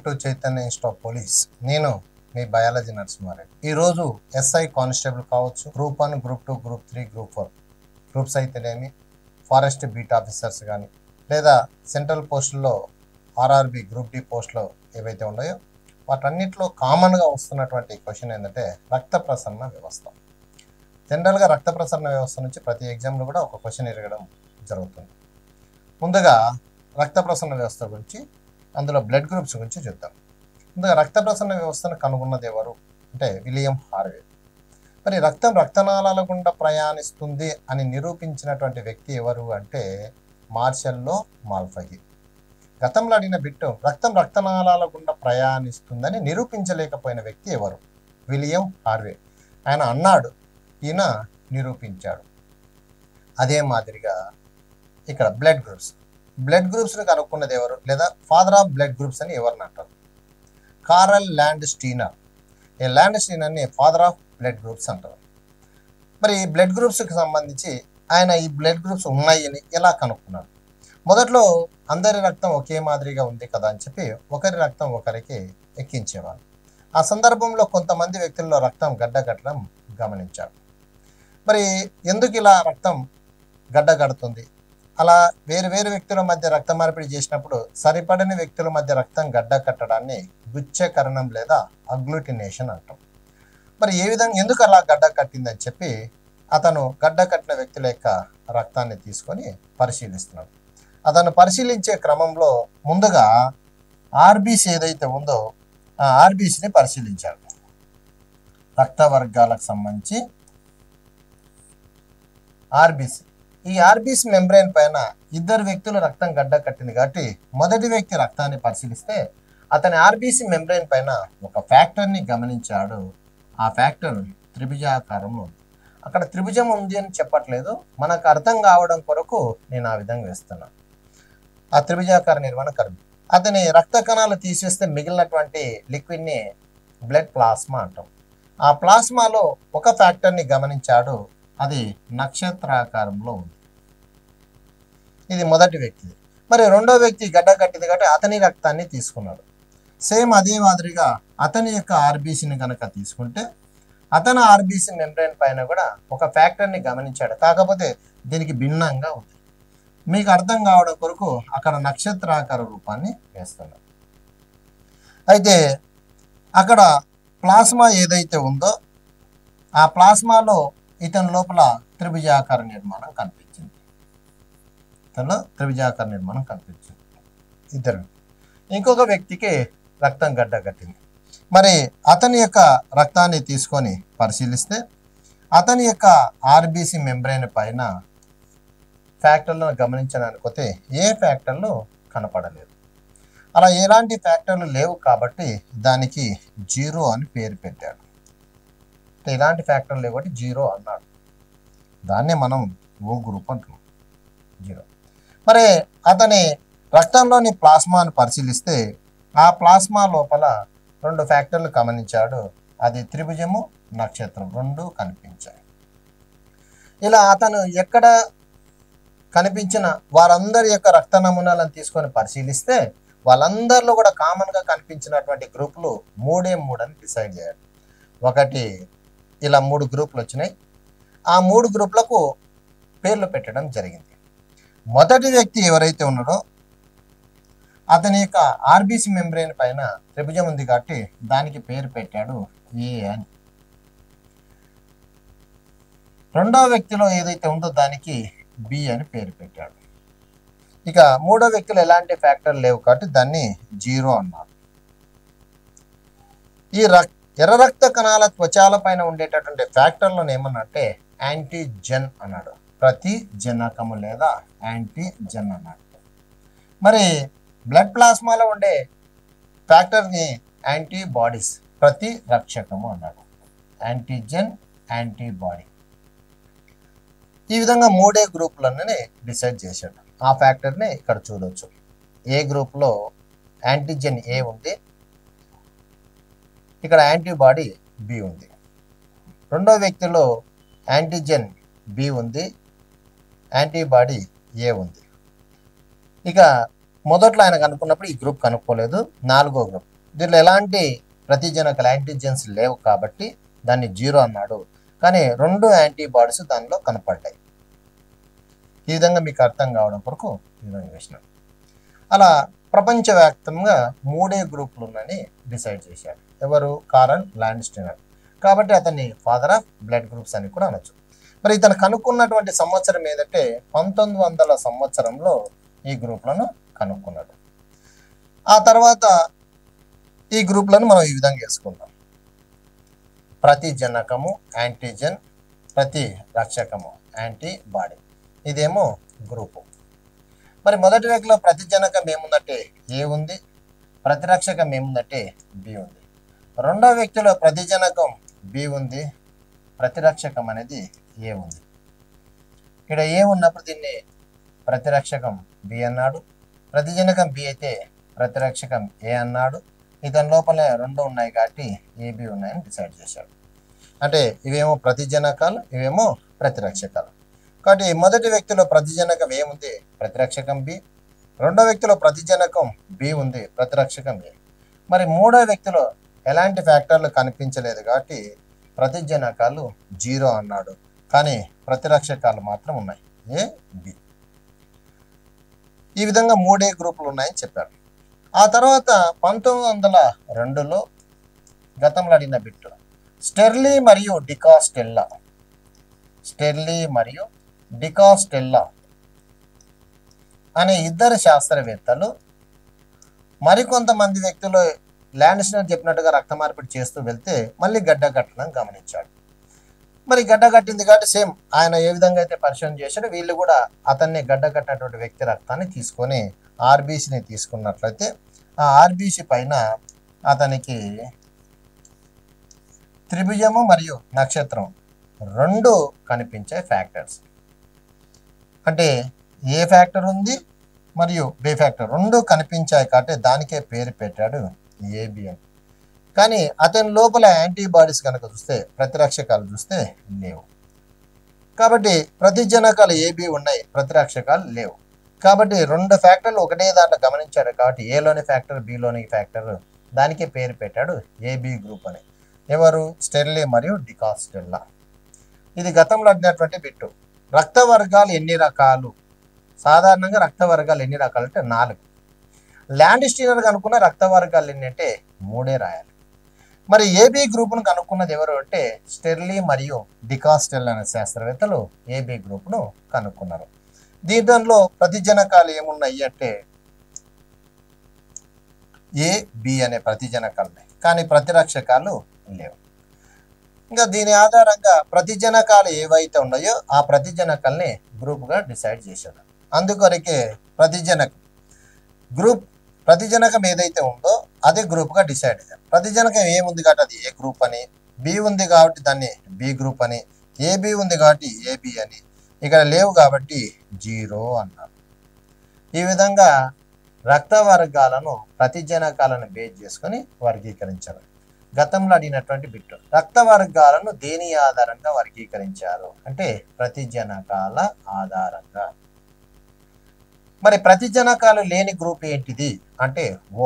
To Chaitanya institute of police. నేను మీ biology Narasimha Reddy. ఈరోజు SI constable కావచ్చు, group 1, group 2, group 3, group 4 groups అయితేనేమి, ఫారెస్ట్ బీట్ ఆఫీసర్స్ కానీ, లేదా సెంట్రల్ పోస్టుల్లో ఆర్ఆర్బి గ్రూప్ డి పోస్టులో ఏవైతే ఉన్నాయో వాటన్నిటిలో కామన్గా వస్తున్నటువంటి క్వశ్చన్ ఏంటంటే రక్త ప్రసరణ వ్యవస్థ. జనరల్గా రక్త ప్రసరణ వ్యవస్థ నుంచి ప్రతి ఎగ్జామ్లో కూడా ఒక క్వశ్చన్ ఎరగడం జరుగుతుంది. ముందుగా రక్త ప్రసరణ వ్యవస్థ గురించి, అందులో బ్లడ్ గ్రూప్స్ గురించి చూద్దాం. ముందుగా రక్త ప్రసరణ వ్యవస్థను కనుగొన్నది ఎవరు అంటే విలియం హార్వే. మరి రక్తం రక్తనాళాల గుండా ప్రయాణిస్తుంది అని నిరూపించినటువంటి వ్యక్తి ఎవరు అంటే మార్షల్లో మాల్పహి. గతంలో అడిగిన బిట్టు రక్తం రక్తనాళాల గుండా ప్రయాణిస్తుందని నిరూపించలేకపోయిన వ్యక్తి ఎవరు? William Harvey. ఆయన అన్నాడు, ఈయన నిరూపించాడు. అదే మాదిరిగా ఇక్కడ బ్లడ్ గ్రూప్స్ని కనుక్కున్నది ఎవరు, లేదా ఫాదర్ ఆఫ్ బ్లడ్ గ్రూప్స్ అని ఎవరిని అంటారు? Karl Landsteiner. ఈ ల్యాండ్ స్టీనర్ని ఫాదర్ ఆఫ్ బ్లడ్ గ్రూప్స్ అంటారు. మరి బ్లడ్ గ్రూప్స్కి సంబంధించి ఆయన ఈ బ్లడ్ గ్రూప్స్ ఉన్నాయని ఎలా కనుక్కున్నాడు? మొదట్లో అందరి రక్తం ఒకే మాదిరిగా ఉంది కదా అని చెప్పి ఒకరి రక్తం ఒకరికి ఎక్కించేవారు. ఆ సందర్భంలో కొంతమంది వ్యక్తుల్లో రక్తం గడ్డగట్టడం గమనించాడు. మరి ఎందుకు ఇలా రక్తం గడ్డగడుతుంది? అలా వేరు వేరు వ్యక్తుల మధ్య రక్త మార్పిడి చేసినప్పుడు సరిపడని వ్యక్తుల మధ్య రక్తం గడ్డ కట్టడాన్ని గుచ్ఛకరణం లేదా అగ్లూటినేషన్ అంటాం. మరి ఏ విధంగా ఎందుకు అలా గడ్డ కట్టిందని చెప్పి అతను గడ్డ కట్టిన వ్యక్తుల యొక్క రక్తాన్ని తీసుకొని పరిశీలిస్తున్నాడు. అతను పరిశీలించే క్రమంలో ముందుగా ఆర్బీసీ ఏదైతే ఉందో ఆ ఆర్బీసీని పరిశీలించాడు. రక్త వర్గాలకు సంబంధించి ఆర్బీసీ. ఈ ఆర్బీసీ మెంబ్రెయిన్ పైన ఇద్దరు వ్యక్తుల రక్తం గడ్డ కట్టింది కాబట్టి మొదటి వ్యక్తి రక్తాన్ని పరిశీలిస్తే అతని ఆర్బీసీ మెంబ్రెయిన్ పైన ఒక ఫ్యాక్టర్ని గమనించాడు. ఆ ఫ్యాక్టర్ త్రిభుజాకారంలో ఉంది. అక్కడ త్రిభుజం ఉంది అని చెప్పట్లేదు, మనకు అర్థం కావడం కొరకు నేను ఆ విధంగా వేస్తున్నాను. ఆ త్రిభుజాకార నిర్మాణం కరెక్ట్. అతని రక్త కణాలు తీసేస్తే మిగిలినటువంటి లిక్విడ్ని బ్లడ్ ప్లాస్మా అంటాం. ఆ ప్లాస్మాలో ఒక ఫ్యాక్టర్ని గమనించాడు, అది నక్షత్రాకారంలో ఉంది. ఇది మొదటి వ్యక్తి. మరి రెండో వ్యక్తి గడ్డ కట్టింది కాబట్టి అతని రక్తాన్ని తీసుకున్నాడు. సేమ్ అదే మాదిరిగా అతని యొక్క ఆర్బీసీని కనుక తీసుకుంటే అతని ఆర్బీసీ మెంబ్రెయిన్ పైన కూడా ఒక ఫ్యాక్టర్ని గమనించాడు, కాకపోతే దీనికి భిన్నంగా ఉంది. మీకు అర్థం కావడం కొరకు అక్కడ నక్షత్రాకార రూపాన్ని వేస్తున్నాడు. అయితే అక్కడ ప్లాస్మా ఏదైతే ఉందో ఆ ప్లాస్మాలో ఇతని లోపల త్రిభుజాకార నిర్మాణం కనిపించింది. ఇద్దరు. ఇంకొక వ్యక్తికి రక్తం గడ్డ కట్టింది. మరి అతని యొక్క రక్తాన్ని తీసుకొని పరిశీలిస్తే అతని యొక్క ఆర్బీసీ మెంబ్రెయిన్ పైన ఫ్యాక్టర్లను గమనించడానికి పోతే ఏ ఫ్యాక్టర్లు కనపడలేదు. అలా ఎలాంటి ఫ్యాక్టర్లు లేవు కాబట్టి దానికి 0 అని పేరు పెట్టాడు. ఇలాంటి ఫ్యాక్టర్లు లేవు కాబట్టి 0 అన్నాడు. దాన్నే మనం ఓ గ్రూప్ అంటున్నాం, 0. మరి అతని రక్తంలోని ప్లాస్మాను పరిశీలిస్తే ఆ ప్లాస్మా లోపల 2 ఫ్యాక్టర్లు గమనించాడు. అది త్రిభుజము, నక్షత్రం 2 కనిపించాయి. ఇలా అతను ఎక్కడ కనిపించిన వారందరి యొక్క రక్త నమూనాలను తీసుకొని పరిశీలిస్తే వాళ్ళందరిలో కూడా కామన్గా కనిపించినటువంటి గ్రూపులు 3 అని డిసైడ్ చేయాలి. ఒకటి ఇలా 3 గ్రూపులు వచ్చినాయి. ఆ 3 గ్రూపులకు పేర్లు పెట్టడం జరిగింది. మొదటి వ్యక్తి ఎవరైతే ఉన్నాడో అతని యొక్క ఆర్బీసీ మెంబ్రెయిన్ పైన త్రిభుజం ఉంది కాబట్టి దానికి పేరు పెట్టాడు ఏ అని. రెండో వ్యక్తిలో ఏదైతే ఉందో దానికి బి అని పేరు పెట్టాడు. ఇక మూడో వ్యక్తులు ఎలాంటి ఫ్యాక్టర్ లేవు కాబట్టి దాన్ని 0 అన్నారు. ఈ ఎర్ర రక్త కణాల త్వచాల పైన ఉండేటటువంటి ఫ్యాక్టర్లను ఏమన్నంటే యాంటీజెన్ అన్నాడు. ప్రతిజనకము లేదా యాంటీజెన్ అన్నాడు. మరి బ్లడ్ ప్లాస్మాలో ఉండే ఫ్యాక్టర్ని యాంటీబాడీస్, ప్రతిరక్షకము అన్నాడు. Antigen, antibody. ఈ విధంగా 3 గ్రూపులన్నీ డిసైడ్ చేశాడు. ఆ ఫ్యాక్టర్ని ఇక్కడ చూడవచ్చు. ఏ గ్రూప్లో యాంటీజెన్ ఏ ఉంది, ఇక్కడ యాంటీబాడీ బి ఉంది. రెండో వ్యక్తిలో యాంటీజెన్ బి ఉంది, యాంటీబాడీ ఏ ఉంది. ఇక మొదట్లో ఆయన కనుక్కున్నప్పుడు ఈ గ్రూప్ కనుక్కోలేదు. 4వ గ్రూప్ దీంట్లో ఎలాంటి ప్రతిజనకాలు యాంటీజెన్స్ లేవు కాబట్టి దాన్ని 0 అన్నాడు. కానీ 2 యాంటీబాడీస్ దానిలో కనపడ్డాయి. ఈ విధంగా మీకు అర్థం కావడం కొరకు ఈ విధంగా వేసినాడు. అలా ప్రపంచవ్యాప్తంగా 3 గ్రూపులు ఉన్నాయని డిసైడ్ చేశారు. ఎవరు? కారల్ ల్యాండ్స్టీనర్. కాబట్టి అతన్ని ఫాదర్ ఆఫ్ బ్లడ్ గ్రూప్స్ అని కూడా అనొచ్చు. మరి ఇతను కనుక్కున్నటువంటి సంవత్సరం ఏదంటే 1900 సంవత్సరంలో ఈ గ్రూపులను కనుక్కున్నాడు. ఆ తర్వాత ఈ గ్రూపులను మనం ఈ విధంగా వేసుకుందాం. ప్రతిజనకము యాంటీజెన్, ప్రతిరక్షకము యాంటీబాడీ. ఇదేమో గ్రూపు. మరి మొదటి వ్యక్తిలో ప్రతిజనకం ఏముందంటే ఏ ఉంది, ప్రతిరక్షకం ఏముందంటే బి ఉంది. రెండవ వ్యక్తిలో ప్రతిజనకం బి ఉంది, ప్రతిరక్షకం అనేది ఏ ఉంది. ఇక్కడ ఏ ఉన్నప్పుడు దీన్ని ప్రతిరక్షకం బి అన్నాడు, ప్రతిజనకం బి అయితే ప్రతిరక్షకం ఏ అన్నాడు. ఇతని లోపల 2 ఉన్నాయి కాబట్టి ఏబి ఉన్నాయని డిసైడ్ చేశాడు. అంటే ఇవేమో ప్రతిజనకాలు, ఇవేమో ప్రతిరక్షకాలు. కాబట్టి మొదటి వ్యక్తిలో ప్రతిజనకం ఏముంది? ప్రతిరక్షకం బి. రెండో వ్యక్తిలో ప్రతిజనకం బి ఉంది, ప్రతిరక్షకం ఏ. మరి మూడో వ్యక్తిలో ఎలాంటి ఫ్యాక్టర్లు కనిపించలేదు కాబట్టి ప్రతిజనకాలు 0 అన్నాడు. కానీ ప్రతిరక్షకాలు మాత్రం ఉన్నాయి, ఏ బి. ఈ విధంగా 3 గ్రూపులు ఉన్నాయని చెప్పారు. ఆ తర్వాత 1902లో గతంలో అడిగిన బిట్టు స్టెర్లీ మరియు డికాస్టెల్లా, స్టెర్లీ మరియు డికాస్టెల్లా అనే 2 శాస్త్రవేత్తలు మరికొంతమంది వ్యక్తులు ల్యాండ్స్టీనర్ చెప్పినట్టుగా రక్త మార్పిడి చేస్తూ వెళ్తే మళ్ళీ గడ్డ కట్టడం గమనించాడు. మరి గడ్డ కట్టింది కాబట్టి సేమ్ ఆయన ఏ విధంగా అయితే పరిశోధన చేశాడో వీళ్ళు కూడా అతన్ని గడ్డ కట్టినటువంటి వ్యక్తి రక్తాన్ని తీసుకొని ఆర్బీసీని తీసుకున్నట్లయితే ఆ ఆర్బీసీ పైన అతనికి త్రిభుజము మరియు నక్షత్రం 2 కనిపించే ఫ్యాక్టర్స్. అంటే ఏ ఫ్యాక్టర్ ఉంది మరియు బి ఫ్యాక్టర్ 2 కనిపించాయి కాబట్టి దానికే పేరు పెట్టాడు ఏబి అని. కానీ అతని లోపల యాంటీబాడీస్ కనుక చూస్తే, ప్రతిరక్షకాలు చూస్తే లేవు. కాబట్టి ప్రతిజనకాలు ఏబి ఉన్నాయి, ప్రతిరక్షకాలు లేవు. కాబట్టి 2 ఫ్యాక్టర్లు ఒకటే దాంట్లో గమనించాడు కాబట్టి ఏలోని ఫ్యాక్టర్, బిలోని ఫ్యాక్టర్ దానికే పేరు పెట్టాడు ఏబి గ్రూప్ అని. ఎవరు? స్టెర్లీ మరియు డికాస్టెల్లా. ఇది గతంలో అడిగినటువంటి బిట్టు. రక్త వర్గాలు ఎన్ని రకాలు? సాధారణంగా రక్త వర్గాలు ఎన్ని రకాలు అంటే 4. ల్యాండ్స్టీనర్ కనుక్కున్న రక్త వర్గాలు ఎన్ని అంటే 3 రాయాలి. మరి ఏబి గ్రూప్ను కనుక్కున్నది ఎవరు అంటే స్టెర్లీ మరియు డికాస్టెల్లా అనే శాస్త్రవేత్తలు ఏబి గ్రూప్ను కనుక్కున్నారు. దీంట్లో ప్రతిజనకాలు ఏమున్నాయి అంటే ఏ, బి అనే ప్రతిజనకాలు ఉన్నాయి, కానీ ప్రతిరక్షకాలు లేవు. ఇంకా దీని ఆధారంగా ప్రతిజనకాలు ఏవైతే ఉన్నాయో ఆ ప్రతిజనకాల్ని గ్రూప్గా డిసైడ్ చేశారు. అందుకొరకే ప్రతిజనకం గ్రూప్, ప్రతిజనకం ఏదైతే ఉందో అదే గ్రూప్గా డిసైడ్ అయ్యారు. ప్రతిజనకం ఏముంది కాబట్టి అది ఏ గ్రూప్ అని, బి ఉంది కాబట్టి దాన్ని బి గ్రూప్ అని, ఏబి ఉంది కాబట్టి ఏబి అని, ఇక్కడ లేవు కాబట్టి 0 అన్నారు. ఈ విధంగా రక్త వర్గాలను ప్రతిజనకాలను బేస్ చేసుకొని వర్గీకరించారు. గతంలో అడిగినటువంటి బిట్టు రక్త వర్గాలను దేని ఆధారంగా వర్గీకరించారు అంటే ప్రతిజనకాల ఆధారంగా. మరి ప్రతిజనకాలు లేని గ్రూప్ ఏంటిది అంటే ఓ.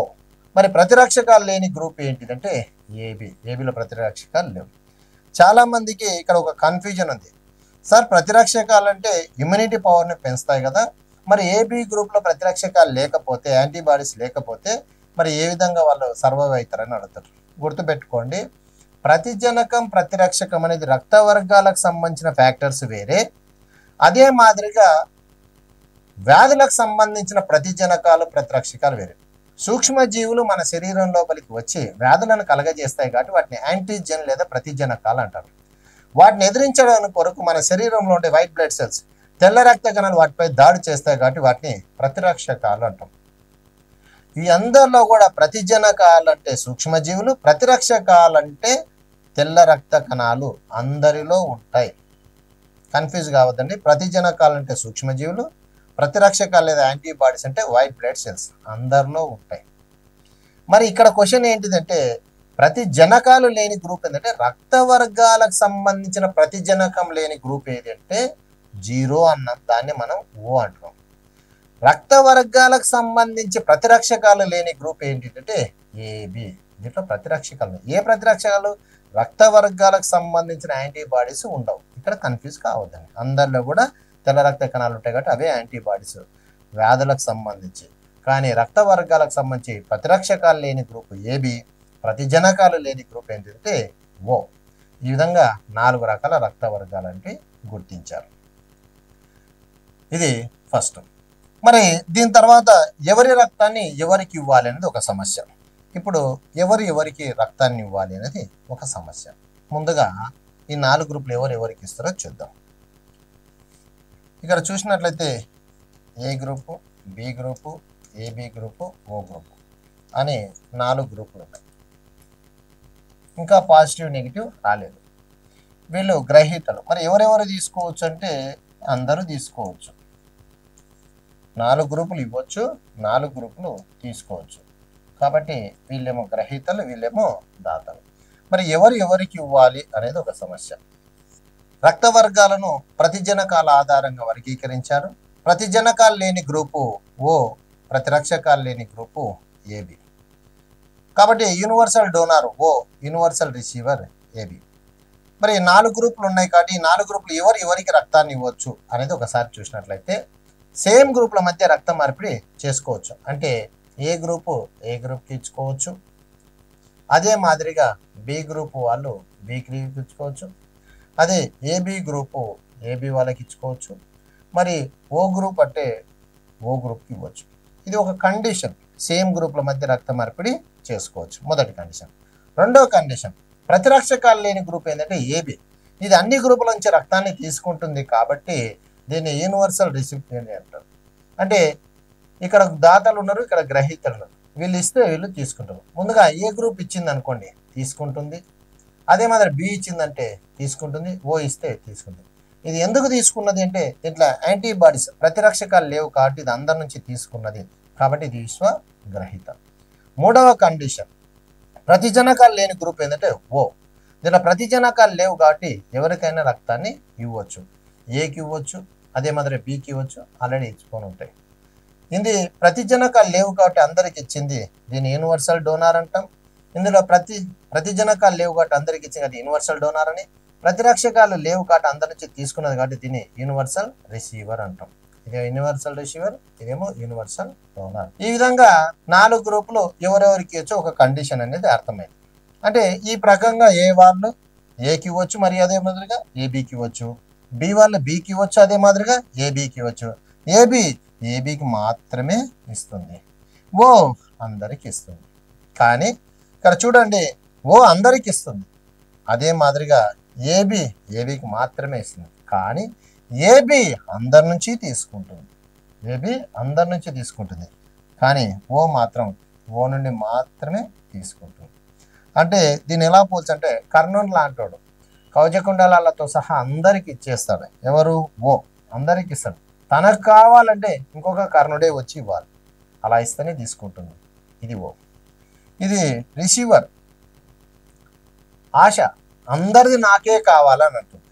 మరి ప్రతిరక్షకాలు లేని గ్రూప్ ఏంటిదంటే ఏబి. ఏబిలో ప్రతిరక్షకాలు లేవు. చాలా మందికి ఇక్కడ ఒక కన్ఫ్యూజన్ ఉంది. సార్ ప్రతిరక్షకాలు అంటే ఇమ్యూనిటీ పవర్ని పెంచుతాయి కదా, మరి ఏబి గ్రూప్లో ప్రతిరక్షకాలు లేకపోతే, యాంటీబాడీస్ లేకపోతే మరి ఏ విధంగా వాళ్ళు సర్వైవ్ అవుతారని అడుగుతారు. గుర్తుపెట్టుకోండి, ప్రతిజనకం ప్రతిరక్షకం అనేది రక్త వర్గాలకు సంబంధించిన ఫ్యాక్టర్స్ వేరే, అదే మాదిరిగా వ్యాధులకు సంబంధించిన ప్రతిజనకాలు ప్రతిరక్షకాలు వేరే. సూక్ష్మజీవులు మన శరీరం లోపలికి వచ్చి వ్యాధులను కలగజేస్తాయి కాబట్టి వాటిని యాంటీజెన్ లేదా ప్రతిజనకాలు అంటారు. వాటిని ఎదిరించడానికి కొరకు మన శరీరంలో ఉండే వైట్ బ్లడ్ సెల్స్, తెల్ల రక్త కణాలు వాటిపై దాడి చేస్తాయి కాబట్టి వాటిని ప్రతిరక్షకాలు అంటాం. ఈ అందరిలో కూడా ప్రతిజనకాలు అంటే సూక్ష్మజీవులు, ప్రతిరక్షకాలు అంటే తెల్ల రక్త కణాలు అందరిలో ఉంటాయి. కన్ఫ్యూజ్ కావద్దండి. ప్రతిజనకాలు అంటే సూక్ష్మజీవులు, ప్రతిరక్షకాలు లేదా యాంటీబాడీస్ అంటే వైట్ బ్లడ్ సెల్స్ అందరిలో ఉంటాయి. మరి ఇక్కడ క్వశ్చన్ ఏంటిదంటే ప్రతిజనకాలు లేని గ్రూప్ ఏంటంటే రక్త వర్గాలకు సంబంధించిన ప్రతిజనకం లేని గ్రూప్ ఏది అంటే 0 అన్న దాన్ని మనం ఓ అంటున్నాం. రక్త వర్గాలకు సంబంధించి ప్రతిరక్షకాలు లేని గ్రూప్ ఏంటంటే ఏబి. దీంట్లో ప్రతిరక్షకాలు ఏ ప్రతిరక్షకాలు? రక్త వర్గాలకు సంబంధించిన యాంటీబాడీస్ ఉండవు. ఇక్కడ కన్ఫ్యూజ్ కావద్దండి. అందరిలో కూడా తెల్ల రక్త కణాలు ఉంటాయి కాబట్టి అవే యాంటీబాడీస్ వ్యాధులకు సంబంధించి. కానీ రక్త వర్గాలకు సంబంధించి ప్రతిరక్షకాలు లేని గ్రూప్ ఏబి, ప్రతిజనకాలు లేని గ్రూప్ ఏంటంటే ఓ. ఈ విధంగా 4 రకాల రక్త వర్గాలంటే గుర్తించారు. ఇది ఫస్ట్. మరి దీని తర్వాత ఎవరి రక్తాన్ని ఎవరికి ఇవ్వాలి అనేది ఒక సమస్య. ఇప్పుడు ఎవరికి రక్తాన్ని ఇవ్వాలి అనేది ఒక సమస్య. ముందుగా ఈ 4 గ్రూపులు ఎవరికి ఇస్తారో చూద్దాం. ఇక్కడ చూసినట్లయితే A group, B group, AB group, O group అని 4 గ్రూపులు ఉన్నాయి. ఇంకా పాజిటివ్ నెగిటివ్ రాలేదు. వీళ్ళు గ్రహీతలు. మరి ఎవరెవరు తీసుకోవచ్చు అంటే అందరూ తీసుకోవచ్చు. 4 గ్రూపులు ఇవ్వచ్చు, 4 గ్రూపులు తీసుకోవచ్చు. కాబట్టి వీళ్ళేమో గ్రహీతలు, వీళ్ళేమో దాతలు. మరి ఎవరికి ఇవ్వాలి అనేది ఒక సమస్య. రక్త వర్గాలను ప్రతిజనకాల ఆధారంగా వర్గీకరించారు. ప్రతిజనకాలు లేని గ్రూపు ఓ, ప్రతిరక్షకాలు లేని గ్రూపు ఏబి. కాబట్టి యూనివర్సల్ డోనార్ ఓ, యూనివర్సల్ రిసీవర్ ఏబి. మరి 4 గ్రూపులు ఉన్నాయి కాబట్టి ఈ 4 గ్రూపులు ఎవరికి రక్తాన్ని ఇవ్వచ్చు అనేది ఒకసారి చూసినట్లయితే సేమ్ గ్రూపుల మధ్య రక్త మార్పిడి చేసుకోవచ్చు. అంటే ఏ గ్రూపు ఏ గ్రూప్కి ఇచ్చుకోవచ్చు, అదే మాదిరిగా బి గ్రూపు వాళ్ళు బికి ఇచ్చుకోవచ్చు, అదే ఏబి గ్రూపు ఏబి వాళ్ళకి ఇచ్చుకోవచ్చు, మరి ఓ గ్రూప్ అంటే ఓ గ్రూప్కి ఇవ్వచ్చు. ఇది ఒక కండిషన్, సేమ్ గ్రూపుల మధ్య రక్త మార్పిడి చేసుకోవచ్చు. మొదటి కండిషన్. రెండవ కండిషన్, ప్రతిరక్షకాలు లేని గ్రూప్ ఏంటంటే ఏబి. ఇది అన్ని గ్రూపుల నుంచి రక్తాన్ని తీసుకుంటుంది కాబట్టి దీన్ని యూనివర్సల్ రిసిపియెంట్ అంటారు. అంటే ఇక్కడ దాతలు ఉన్నారు, ఇక్కడ గ్రహీతలు ఉన్నారు. వీళ్ళు ఇస్తే వీళ్ళు తీసుకుంటారు. ముందుగా ఏ గ్రూప్ ఇచ్చింది అనుకోండి తీసుకుంటుంది, అదే మాదిరి బి ఇచ్చిందంటే తీసుకుంటుంది, ఓ ఇస్తే తీసుకుంటుంది. ఇది ఎందుకు తీసుకున్నది అంటే ఇట్లా యాంటీబాడీస్ ప్రతిరక్షకాలు లేవు కాబట్టి ఇది అందరి నుంచి తీసుకున్నది కాబట్టి ఇది విశ్వగ్రహీత. మూడవ కండిషన్, ప్రతిజనకాలు లేని గ్రూప్ ఏంటంటే ఓ. దీనిలో ప్రతిజనకాలు లేవు కాబట్టి ఎవరికైనా రక్తాన్ని ఇవ్వచ్చు. ఏకి ఇవ్వచ్చు, అదే మాదిరి బికి ఇవ్వచ్చు, ఆల్రెడీ ఇచ్చుకొని ఉంటాయి. ఇది ప్రతిజనకాలు లేవు కాబట్టి అందరికి ఇచ్చింది, దీన్ని యూనివర్సల్ డోనార్ అంటాం. ఇందులో ప్రతిజనకాలు లేవు కాబట్టి అందరికి ఇచ్చింది అది యూనివర్సల్ డోనార్ అని. ప్రతిరక్షకాలు లేవు కాబట్టి అందరి నుంచి తీసుకున్నది కాబట్టి దీన్ని యూనివర్సల్ రిసీవర్ అంటాం. ఇదే యూనివర్సల్ రిసీవర్, ఇదేమో యూనివర్సల్ డోనార్. ఈ విధంగా 4 గ్రూపులు ఎవరెవరికి ఇవ్వచ్చు ఒక కండిషన్ అనేది అర్థమైంది. అంటే ఈ ప్రకంగా ఏ వాళ్ళు ఏకి ఇవ్వచ్చు, మరి అదే మాదిరిగా ఏబికి ఇవ్వచ్చు. బి వాళ్ళు బికి ఇవ్వచ్చు, అదే మాదిరిగా ఏబికి ఇవ్వచ్చు. ఏబికి మాత్రమే ఇస్తుంది, ఓ అందరికి ఇస్తుంది. కానీ ఇక్కడ చూడండి, ఓ అందరికి ఇస్తుంది, అదే మాదిరిగా ఏబికి మాత్రమే ఇస్తుంది. కానీ ఏబి అందరి నుంచి తీసుకుంటుంది, కానీ ఓ మాత్రం ఓ నుండి మాత్రమే తీసుకుంటుంది. అంటే దీన్ని ఎలా పోల్చంటే కర్ణుని లాంటోడు కవచకుండలాలతో సహా అందరికి ఇచ్చేస్తాడు. ఎవరు? ఓ అందరికి ఇస్తాడు. తనకు కావాలంటే ఇంకొక కర్ణుడే వచ్చి ఇవ్వాలి, అలా ఇస్తేనే తీసుకుంటుంది. ఇది ఓ. ఇది రిసీవర్ ఆశ, అందరిది నాకే కావాలని అంటుంది,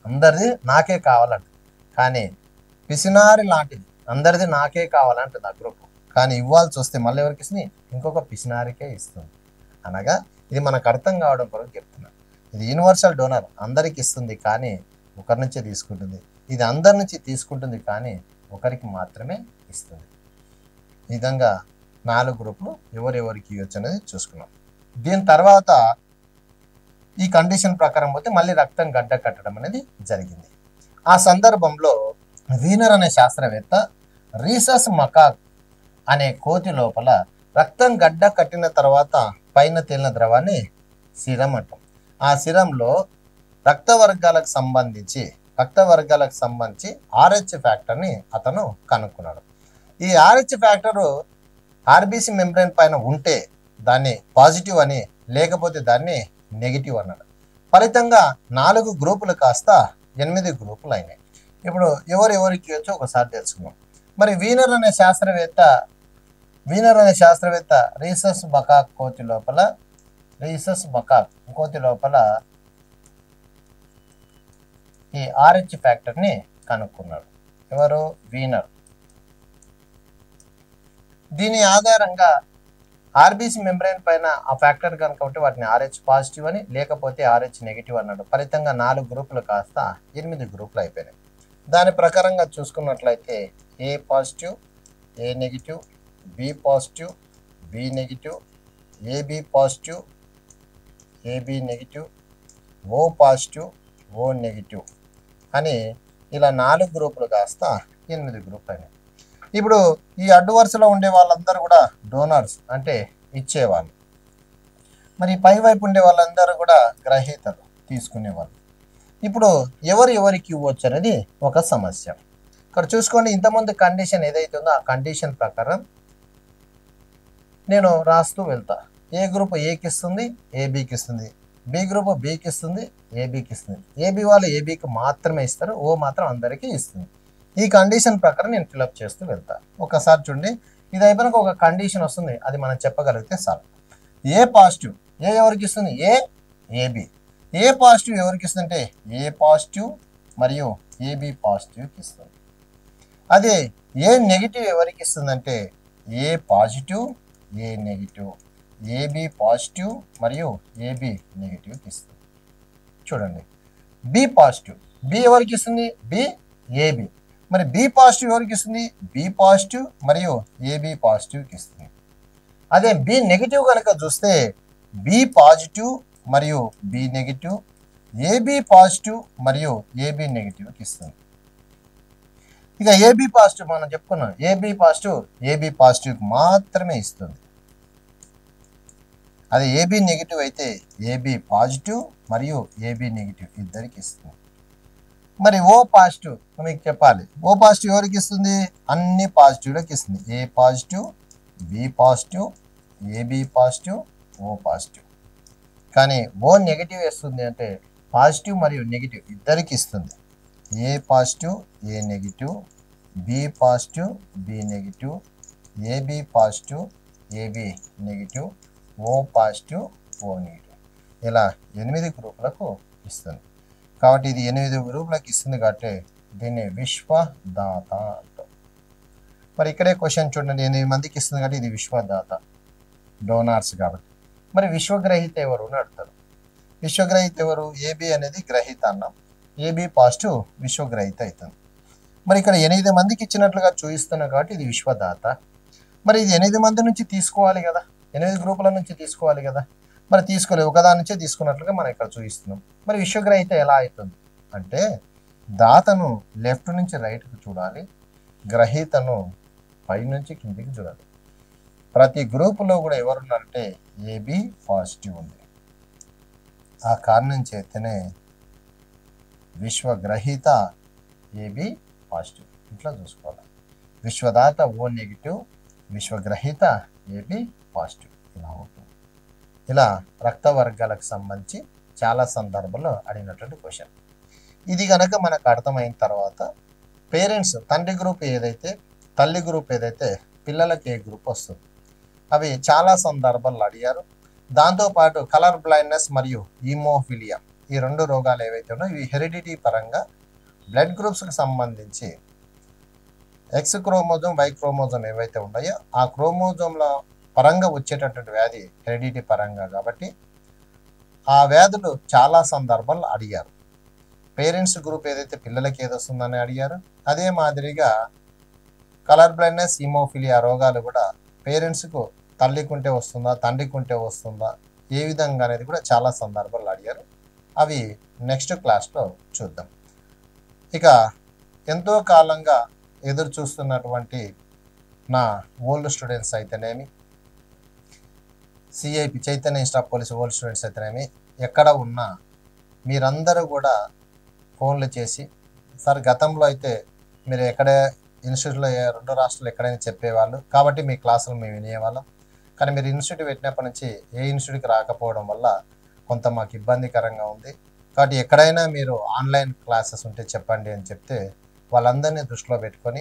అందరిది నాకే కావాలంటుంది. కానీ పిసినారి లాంటిది, అందరిది నాకే కావాలంటుంది ఆ గ్రూప్. కానీ ఇవ్వాల్సి వస్తే మళ్ళీ ఎవరికి ఇస్తుంది? ఇంకొక పిసినారికే ఇస్తుంది. అనగా ఇది మనకు అర్థం కావడం కొరకు చెప్తున్నాను. ఇది యూనివర్సల్ డోనర్, అందరికి ఇస్తుంది కానీ ఒకరి నుంచే తీసుకుంటుంది. ఇది అందరి నుంచి తీసుకుంటుంది కానీ ఒకరికి మాత్రమే ఇస్తుంది. ఈ విధంగా 4 గ్రూపులు ఎవరికి ఇవ్వచ్చు అనేది చూసుకున్నాం. దీని తర్వాత ఈ కండిషన్ ప్రకారం పోతే మళ్ళీ రక్తం గడ్డ కట్టడం అనేది జరిగింది. ఆ సందర్భంలో వీనర్ అనే శాస్త్రవేత్త రీసస్ మకాక్ అనే కోతి లోపల రక్తం గడ్డ కట్టిన తర్వాత పైన తేలిన ద్రవాన్ని సిరం అంటాం. ఆ సిరంలో రక్త వర్గాలకు సంబంధించి RH ఫ్యాక్టర్ని అతను కనుక్కున్నాడు. ఈ RH ఫ్యాక్టరు ఆర్బీసీ మెంబ్రెయిన్ పైన ఉంటే దాన్ని పాజిటివ్ అని, లేకపోతే దాన్ని నెగిటివ్ అన్నాడు. ఫలితంగా 4 గ్రూపులు కాస్త 8 గ్రూపులు అయినాయి. ఇప్పుడు ఎవరికి వచ్చో ఒకసారి తెలుసుకుందాం. మరి వీనర్ అనే శాస్త్రవేత్త రీసస్ మకాక్ కోతి లోపల ఈ RH ఫ్యాక్టర్ని కనుక్కున్నాడు. ఎవరు? వీనర్. దీని ఆధారంగా ఆర్బీసీ మెంబ్రెయిన్ పైన ఆ ఫ్యాక్టర్ కనుక ఉంటే వాటిని ఆర్హెచ్ పాజిటివ్ అని, లేకపోతే ఆర్హెచ్ నెగిటివ్ అన్నాడు. ఫలితంగా 4 గ్రూపులు కాస్త 8 గ్రూపులు అయిపోయినాయి. దాని ప్రకారంగా చూసుకున్నట్లయితే A positive, A negative, B positive, B negative, AB positive, AB negative, O positive, O negative అని ఇలా 4 గ్రూపులు కాస్త 8 గ్రూపులు అయినాయి. ఇప్పుడు ఈ అడ్డు వరుసలో ఉండే వాళ్ళందరూ కూడా డోనర్స్ అంటే ఇచ్చేవాళ్ళు. మరి పై వైపు ఉండే వాళ్ళందరూ కూడా గ్రహీతలు తీసుకునేవాళ్ళు. ఇప్పుడు ఎవరికి ఇవ్వచ్చు అనేది ఒక సమస్య. ఇక్కడ చూసుకోండి, ఇంతకుముందు కండిషన్ ఏదైతే ఉందో ఆ కండిషన్ ప్రకారం నేను రాస్తూ వెళ్తా. ఏ గ్రూప్ ఏకి ఇస్తుంది, ఏబికి ఇస్తుంది. బి గ్రూప్ బికి ఇస్తుంది, ఏబికి ఇస్తుంది. ఏబి వాళ్ళు ఏబికి మాత్రమే ఇస్తారు, ఓ మాత్రం అందరికీ ఇస్తుంది. ఈ కండిషన్ ప్రకారం నేను ఫిలప్ చేస్తూ వెళ్తా. ఒకసారి చూడండి, ఇది అయిపోయినాక ఒక కండిషన్ వస్తుంది, అది మనం చెప్పగలిగితే చాలు. ఏ పాజిటివ్, ఏ ఎవరికి ఇస్తుంది, ఏబి. ఏ పాజిటివ్ ఎవరికి ఇస్తుంది అంటే ఏ పాజిటివ్ మరియు ఏబి పాజిటివ్కి ఇస్తుంది. అదే ఏ నెగిటివ్ ఎవరికి ఇస్తుందంటే ఏ positive, A negative, AB positive మరియు ఏబి నెగిటివ్కి ఇస్తుంది. చూడండి, బి పాజిటివ్, బి ఎవరికి ఇస్తుంది, బి ఏబి. మరి బి పాజిటివ్ ఎవరికి ఇస్తుంది, బి పాజిటివ్ మరియు ఏబి పాజిటివ్కి ఇస్తుంది. అదే బి నెగిటివ్ కనుక చూస్తే బి పాజిటివ్ మరియు బి నెగిటివ్, ఏబి పాజిటివ్ మరియు ఏబి నెగిటివ్కి ఇస్తుంది. ఇక ఏబి పాజిటివ్ మనం చెప్పుకున్నాం, ఏబి పాజిటివ్ ఏబి పాజిటివ్కి మాత్రమే ఇస్తుంది. అదే ఏబి నెగిటివ్ అయితే ఏబి పాజిటివ్ మరియు ఏబి నెగిటివ్ ఇద్దరికి ఇస్తుంది. మరి ఓ పాజిటివ్ మీకు చెప్పాలి, ఓ పాజిటివ్ ఎవరికి ఇస్తుంది, అన్ని పాజిటివ్లకు ఇస్తుంది. A positive, B positive, AB positive, O positive. కానీ ఓ నెగిటివ్ ఇస్తుంది అంటే పాజిటివ్ మరియు నెగిటివ్ ఇద్దరికి ఇస్తుంది. A positive, A negative, B positive, B negative, AB positive, AB negative, O positive, O negative. ఇలా 8 గ్రూపులకు ఇస్తుంది. కాబట్టి ఇది 8 గ్రూపులకు ఇస్తుంది కాబట్టి దీన్ని విశ్వదాత అంటాం. మరి ఇక్కడే క్వశ్చన్ చూడండి, 8 మందికి ఇస్తుంది కాబట్టి ఇది విశ్వదాత, డోనార్స్ కాబట్టి. మరి విశ్వగ్రహీత ఎవరు అని అడుగుతారు. విశ్వగ్రహీత ఎవరు, ఏబి అనేది గ్రహీత అన్నాం, ఏబి పాజిటివ్ విశ్వగ్రహీత అవుతుంది. మరి ఇక్కడ 8 మందికి ఇచ్చినట్లుగా చూపిస్తున్నాం కాబట్టి ఇది విశ్వదాత. మరి ఇది 8 మంది నుంచి తీసుకోవాలి కదా, 8 గ్రూపుల నుంచి తీసుకోవాలి కదా. మరి తీసుకోలేదు, ఒకదాని నుంచే తీసుకున్నట్లుగా మనం ఇక్కడ చూపిస్తున్నాం. మరి విశ్వగ్రహీత ఎలా అవుతుంది అంటే దాతను లెఫ్ట్ నుంచి రైట్కి చూడాలి, గ్రహీతను పై నుంచి కిందికి చూడాలి. ప్రతి గ్రూపులో కూడా ఎవరున్నారంటే ఏబి పాజిటివ్ ఉంది. ఆ కారణం చేతనే విశ్వగ్రహీత ఏబి పాజిటివ్. ఇట్లా చూసుకోవాలి. విశ్వదాత ఓ నెగిటివ్, విశ్వగ్రహీత ఏబి పాజిటివ్ ఇలా ఉంటుంది. ఇలా రక్త వర్గాలకు సంబంధించి చాలా సందర్భాల్లో అడిగినటువంటి క్వశ్చన్. ఇది కనుక మనకు అర్థమైన తర్వాత పేరెంట్స్ తండ్రి గ్రూప్ ఏదైతే, తల్లి గ్రూప్ ఏదైతే, పిల్లలకి ఏ గ్రూప్ వస్తుంది అవి చాలా సందర్భాల్లో అడిగారు. దాంతోపాటు కలర్ బ్లైండ్నెస్ మరియు హీమోఫిలియా ఈ 2 రోగాలు ఏవైతే ఉన్నాయో ఇవి హెరిడిటీ పరంగా బ్లడ్ గ్రూప్స్కి సంబంధించి ఎక్స్ క్రోమోజోమ్, వై క్రోమోజోమ్ ఏవైతే ఉన్నాయో ఆ క్రోమోజోమ్ల పరంగా వచ్చేటటువంటి వ్యాధి హెరిడిటీ పరంగా కాబట్టి ఆ వ్యాధులు చాలా సందర్భాల్లో అడిగారు. పేరెంట్స్ గ్రూప్ ఏదైతే పిల్లలకి ఏదొస్తుందని అడిగారు. అదే మాదిరిగా కలర్ బ్లైండ్నెస్, హీమోఫిలియా రోగాలు కూడా పేరెంట్స్కు తల్లికి ఉంటే వస్తుందా, తండ్రికి ఉంటే వస్తుందా, ఏ విధంగా అనేది కూడా చాలా సందర్భాల్లో అడిగారు. అవి నెక్స్ట్ క్లాస్లో చూద్దాం. ఇక ఎంతో కాలంగా ఎదురు చూస్తున్నటువంటి నా ఓల్డ్ స్టూడెంట్స్ అయితేనేమి, CIP Chaitanya institute of police old students అయితేనేమి, ఎక్కడ ఉన్నా మీరందరూ కూడా ఫోన్లు చేసి, సార్ గతంలో అయితే మీరు ఎక్కడే ఇన్స్టిట్యూట్లో 2 రాష్ట్రాలు ఎక్కడైనా చెప్పేవాళ్ళు కాబట్టి మీ క్లాసులు మేము వినేవాళ్ళం. కానీ మీరు ఇన్స్టిట్యూట్ పెట్టినప్పటి నుంచి ఏ ఇన్స్టిట్యూట్కి రాకపోవడం వల్ల కొంత మాకు ఇబ్బందికరంగా ఉంది. కాబట్టి ఎక్కడైనా మీరు ఆన్లైన్ క్లాసెస్ ఉంటే చెప్పండి అని చెప్తే వాళ్ళందరినీ దృష్టిలో పెట్టుకొని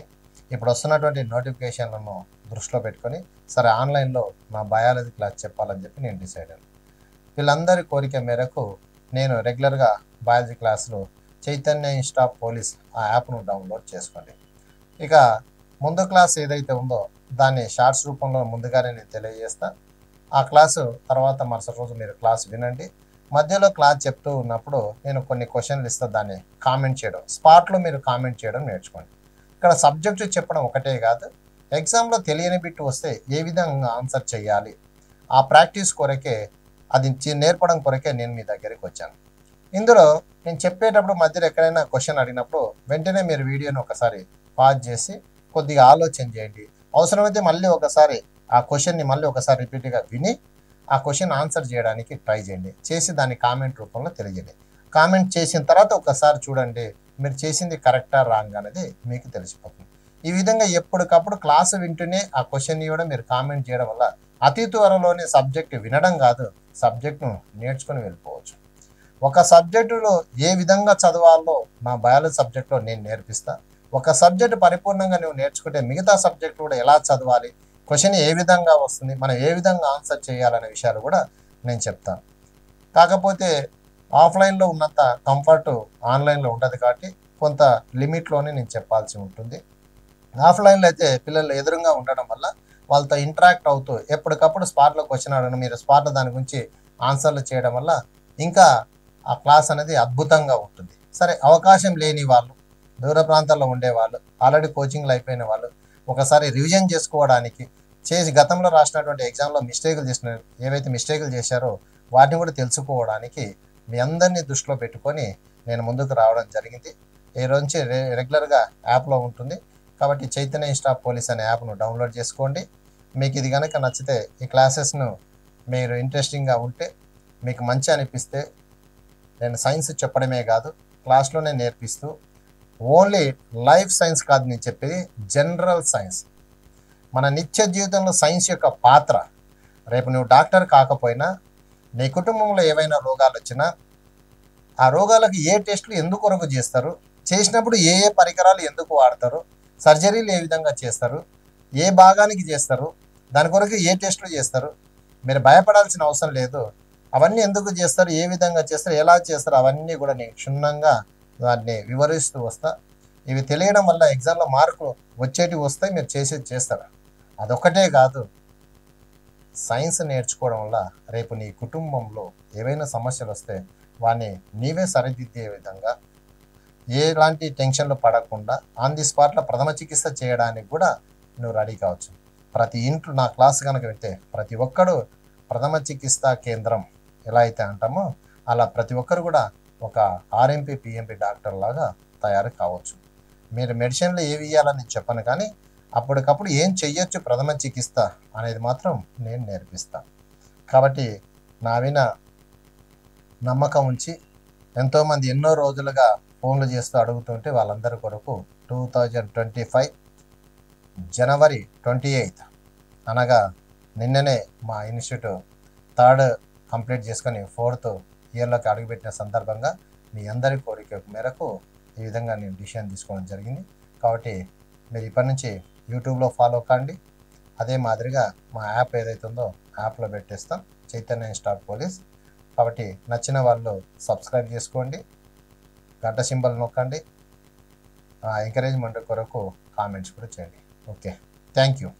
ఇప్పుడు వస్తున్నటువంటి నోటిఫికేషన్లను దృష్టిలో పెట్టుకొని సరే ఆన్లైన్లో నా బయాలజీ క్లాస్ చెప్పాలని చెప్పి నేను డిసైడ్ అయ్యాను. వీళ్ళందరి కోరిక మేరకు నేను రెగ్యులర్గా బయాలజీ క్లాసులు చైతన్య ఇన్స్టిట్యూట్ ఆఫ్ పోలీస్ ఆ యాప్ను డౌన్లోడ్ చేసుకోండి. ఇక ముందు క్లాస్ ఏదైతే ఉందో దాన్ని షార్ట్స్ రూపంలో ముందుగానే నేను తెలియజేస్తా. ఆ క్లాసు తర్వాత మరుసటి రోజు మీరు క్లాస్ వినండి. మధ్యలో క్లాస్ చెప్తూ ఉన్నప్పుడు నేను కొన్ని క్వశ్చన్లు ఇస్తా, దాన్ని కామెంట్ చేయడం, స్పాట్లో మీరు కామెంట్ చేయడం నేర్చుకోండి. ఇక్కడ సబ్జెక్టు చెప్పడం ఒకటే కాదు, ఎగ్జామ్లో తెలియని బిట్టు వస్తే ఏ విధంగా ఆన్సర్ చేయాలి, ఆ ప్రాక్టీస్ కొరకే, అది నేర్పడం కొరకే నేను మీ దగ్గరికి వచ్చాను. ఇందులో నేను చెప్పేటప్పుడు మధ్యలో ఎక్కడైనా క్వశ్చన్ అడిగినప్పుడు వెంటనే మీరు వీడియోని ఒకసారి పాజ్ చేసి కొద్దిగా ఆలోచన చేయండి. అవసరమైతే మళ్ళీ ఒకసారి ఆ క్వశ్చన్ని మళ్ళీ ఒకసారి రిపీట్గా విని ఆ క్వశ్చన్ ఆన్సర్ చేయడానికి ట్రై చేయండి. చేసి దాన్ని కామెంట్ రూపంలో తెలియజేయండి. కామెంట్ చేసిన తర్వాత ఒకసారి చూడండి, మీరు చేసింది కరెక్టా రాంగ్ అనేది మీకు తెలిసిపోతుంది. ఈ విధంగా ఎప్పటికప్పుడు క్లాసు వింటూనే ఆ క్వశ్చన్ ఇవ్వడం, మీరు కామెంట్ చేయడం వల్ల అతి త్వరలోనే సబ్జెక్టు వినడం కాదు, సబ్జెక్టును నేర్చుకుని వెళ్ళిపోవచ్చు. ఒక సబ్జెక్టులో ఏ విధంగా చదవాలో నా బయాలజీ సబ్జెక్టులో నేను నేర్పిస్తా. ఒక సబ్జెక్టు పరిపూర్ణంగా నువ్వు నేర్చుకుంటే మిగతా సబ్జెక్టు కూడా ఎలా చదవాలి, క్వశ్చన్ ఏ విధంగా వస్తుంది, మనం ఏ విధంగా ఆన్సర్ చేయాలనే విషయాలు కూడా నేను చెప్తాను. కాకపోతే ఆఫ్లైన్లో ఉన్నంత కంఫర్ట్ ఆన్లైన్లో ఉండదు కాబట్టి కొంత లిమిట్లోనే నేను చెప్పాల్సి ఉంటుంది. ఆఫ్లైన్లో అయితే పిల్లలు ఎదురుగా ఉండడం వల్ల వాళ్ళతో ఇంటరాక్ట్ అవుతూ ఎప్పటికప్పుడు స్పాట్లో క్వశ్చన్ అడగడం, మీరు స్పాట్లో దాని గురించి ఆన్సర్లు చేయడం వల్ల ఇంకా ఆ క్లాస్ అనేది అద్భుతంగా ఉంటుంది. సరే, అవకాశం లేని వాళ్ళు, దూర ప్రాంతాల్లో ఉండేవాళ్ళు, ఆల్రెడీ కోచింగ్లు అయిపోయిన వాళ్ళు ఒకసారి రివిజన్ చేసుకోవడానికి చేసి గతంలో రాసినటువంటి ఎగ్జామ్లో మిస్టేకులు చేసిన ఏవైతే మిస్టేకులు చేశారో వాటిని కూడా తెలుసుకోవడానికి మీ అందరినీ దృష్టిలో పెట్టుకొని నేను ముందుకు రావడం జరిగింది. ఈ రోజు నుంచి రెగ్యులర్గా యాప్లో ఉంటుంది కాబట్టి చైతన్య ఇన్స్టిట్యూట్ ఆఫ్ పోలీస్ అనే యాప్ను డౌన్లోడ్ చేసుకోండి. మీకు ఇది కనుక నచ్చితే, ఈ క్లాసెస్ను మీరు ఇంట్రెస్టింగ్గా ఉంటే, మీకు మంచి అనిపిస్తే, నేను సైన్స్ చెప్పడమే కాదు క్లాస్లోనే నేర్పిస్తూ, ఓన్లీ లైఫ్ సైన్స్ కాదు నేను చెప్పేది, జనరల్ సైన్స్, మన నిత్య జీవితంలో సైన్స్ యొక్క పాత్ర. రేపు నువ్వు డాక్టర్ కాకపోయినా నీ కుటుంబంలో ఏవైనా రోగాలు వచ్చినా ఆ రోగాలకు ఏ టెస్టులు ఎందుకు కొరకు చేస్తారు, చేసినప్పుడు ఏ ఏ పరికరాలు ఎందుకు వాడతారు, సర్జరీలు ఏ విధంగా చేస్తారు, ఏ భాగానికి చేస్తారు, దాని కొరకు ఏ టెస్టులు చేస్తారు, మీరు భయపడాల్సిన అవసరం లేదు. అవన్నీ ఎందుకు చేస్తారు, ఏ విధంగా చేస్తారు, ఎలా చేస్తారు, అవన్నీ కూడా నేను క్షుణ్ణంగా దాన్ని వివరిస్తూ వస్తా. ఇవి తెలియడం వల్ల ఎగ్జామ్లో మార్కులు వచ్చేటివి వస్తాయి, మీరు చేసేది చేస్తారు. అదొక్కటే కాదు, సైన్స్ నేర్చుకోవడం వల్ల రేపు నీ కుటుంబంలో ఏవైనా సమస్యలు వస్తే వాటిని నీవే సరిదిద్దే విధంగా, ఎలాంటి టెన్షన్లు పడకుండా ఆన్ ది స్పాట్లో ప్రథమ చికిత్స చేయడానికి కూడా నువ్వు రెడీ కావచ్చు. ప్రతి ఇంట్లో నా క్లాస్ కనుక వింటే ప్రతి ఒక్కడు ప్రథమ చికిత్సా కేంద్రం ఎలా అయితే అంటామో అలా ప్రతి ఒక్కరు కూడా ఒక ఆర్ఎంపీ పిఎంపీ డాక్టర్ లాగా తయారు కావచ్చు. మీరు మెడిసిన్లు ఏవి ఇవ్వాలని చెప్పను, కానీ అప్పటికప్పుడు ఏం చెయ్యొచ్చు ప్రథమ చికిత్స అనేది మాత్రం నేను నేర్పిస్తాను. కాబట్టి నా విన నమ్మకం ఉంచి ఎంతోమంది ఎన్నో రోజులుగా ఫోన్లు చేస్తూ అడుగుతుంటే వాళ్ళందరి కొరకు 2025 జనవరి 28 అనగా నిన్ననే మా ఇన్స్టిట్యూట్ 3rd కంప్లీట్ చేసుకొని 4th ఇయర్లోకి అడుగుపెట్టిన సందర్భంగా మీ అందరి కోరిక మేరకు ఈ విధంగా నేను డిసిషన్ తీసుకోవడం జరిగింది. కాబట్టి మీరు ఇప్పటి నుంచి యూట్యూబ్లో ఫాలో కండి. అదే మాదిరిగా మా యాప్ ఏదైతే ఉందో యాప్లో పెట్టేస్తాం, చైతన్య ఇన్స్టిట్యూట్ ఆఫ్ పోలీస్. కాబట్టి నచ్చిన వాళ్ళు సబ్స్క్రైబ్ చేసుకోండి, గంట సింబల్ నొక్కండి, ఎంకరేజ్మెంట్ కొరకు కామెంట్స్ కూడా చేయండి. Okay, thank you.